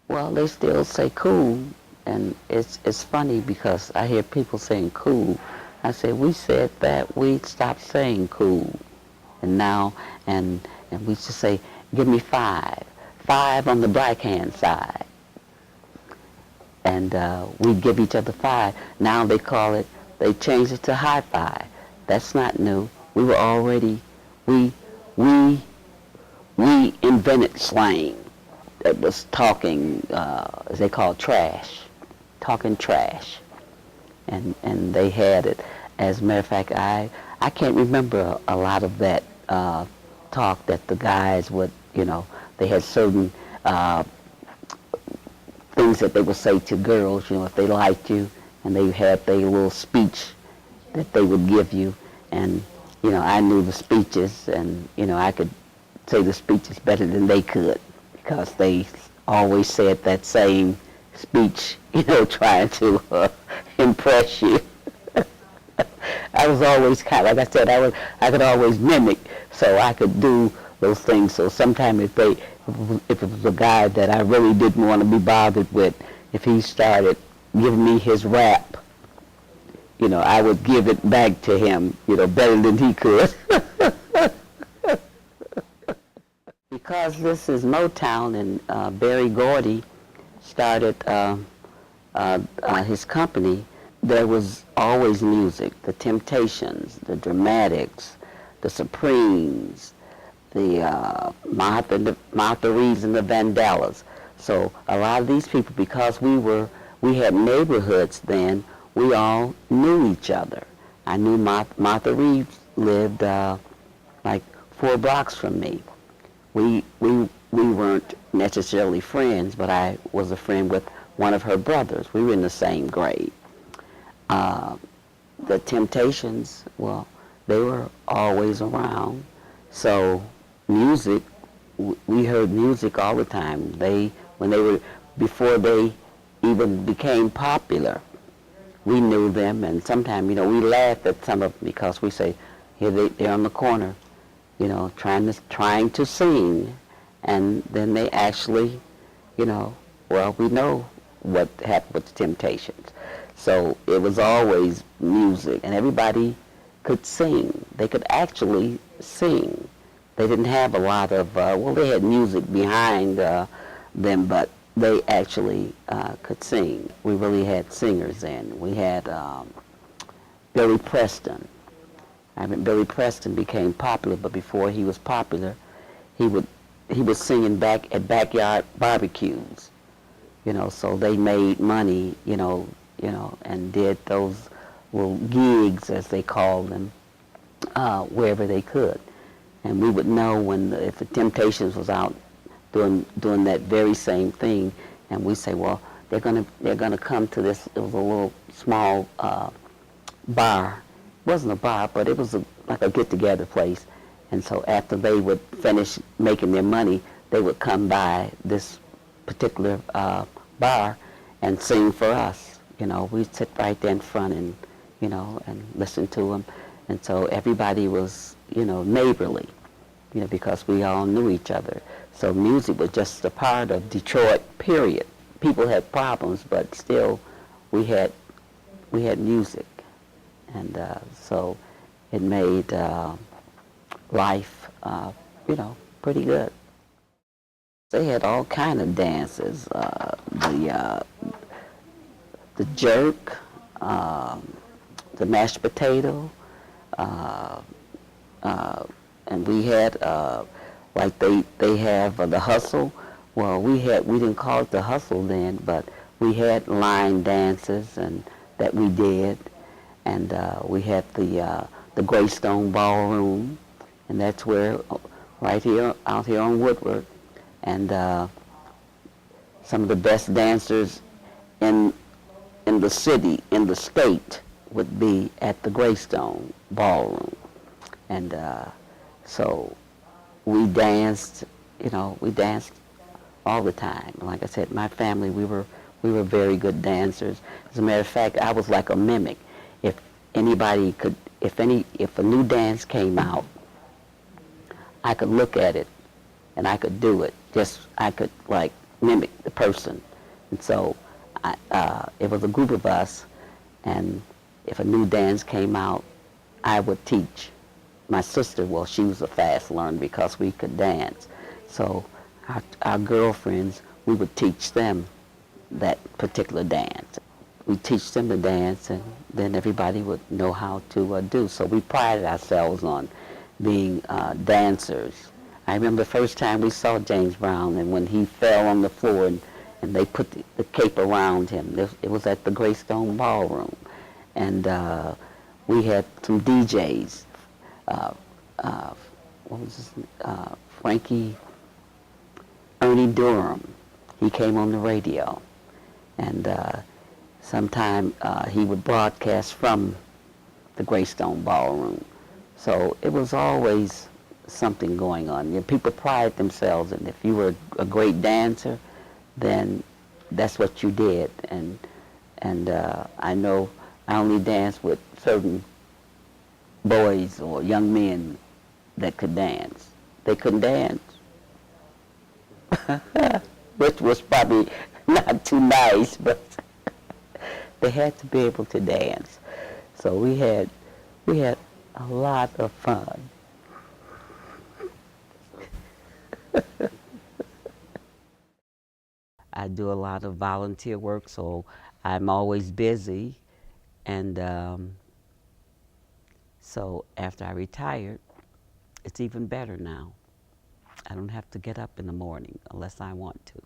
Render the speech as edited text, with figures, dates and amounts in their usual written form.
Well, they still say cool, and it's funny because I hear people saying cool. I said we said that we stopped saying cool, and now and we just say give me five, five on the black hand side, and we give each other five. Now they changed it to high five. That's not new. We were already we we we invented slang. That was talking, as they call trash, talking trash, and they had it. As a matter of fact, I can't remember a lot of that talk that the guys would, they had certain things that they would say to girls, if they liked you, and they had their little speech that they would give you, and I knew the speeches, and I could say the speeches better than they could, because they always said that same speech, trying to impress you. I was always like I said, I could always mimic, so I could do those things. So sometimes if it was a guy that I really didn't want to be bothered with, if he started giving me his rap, I would give it back to him, better than he could. Because this is Motown, and Berry Gordy started his company, there was always music. The Temptations, the Dramatics, the Supremes, the Martha Reeves and the Vandellas. So a lot of these people, because we had neighborhoods then, we all knew each other. I knew Martha Reeves lived like 4 blocks from me. We weren't necessarily friends, but I was a friend with one of her brothers. We were in the same grade. The Temptations, well, they were always around. So music, we heard music all the time. Before they even became popular, we knew them, and sometimes, we laughed at some of them because we say, here they're on the corner, trying to sing, and then they actually, well, we know what happened with the Temptations. So it was always music, and everybody could sing. They could actually sing. They didn't have a lot of, they had music behind them, but they actually could sing. We really had singers then. We had Billy Preston. I mean, Billy Preston became popular, but before he was popular, he was singing back at backyard barbecues. So they made money, and did those little gigs, as they called them, wherever they could. And we would know if the Temptations was out doing that very same thing, and we say, well, they're gonna come to this. It was a little small bar. It wasn't a bar, but it was like a get-together place. And so after they would finish making their money, they would come by this particular bar and sing for us. We'd sit right there in front and, and listen to them. And so everybody was, neighborly, because we all knew each other. So music was just a part of Detroit, period. People had problems, but still we had music. And so it made life, pretty good. They had all kind of dances. The jerk, the mashed potato, and we had like they have the hustle. Well, we didn't call it the hustle then, but we had line dances and that we did, and we had the Graystone Ballroom, and that's where right here out here on Woodward, and some of the best dancers in the city, in the state, would be at the Graystone Ballroom. And so we danced, we danced all the time. Like I said, my family, we were very good dancers. As a matter of fact, I was like a mimic. If anybody could, if a new dance came out, I could look at it and I could do it. I could like mimic the person. And so it was a group of us, and if a new dance came out, I would teach. My sister, well, she was a fast learner because we could dance. So our girlfriends, we would teach them that particular dance. We teach them to dance, and then everybody would know how to do. So we prided ourselves on being dancers. I remember the first time we saw James Brown, and when he fell on the floor, and they put the cape around him. It was at the Graystone Ballroom, and we had some DJs. Uh, what was his name? Frankie Ernie Durham. He came on the radio, and sometime he would broadcast from the Graystone Ballroom. So it was always something going on. You know, people pride themselves, and if you were a great dancer, then that's what you did. And I know I only danced with certain boys or young men that could dance. They couldn't dance, which was probably not too nice, but they had to be able to dance. So we had a lot of fun. I do a lot of volunteer work, so I'm always busy. And so after I retired, it's even better now. I don't have to get up in the morning unless I want to.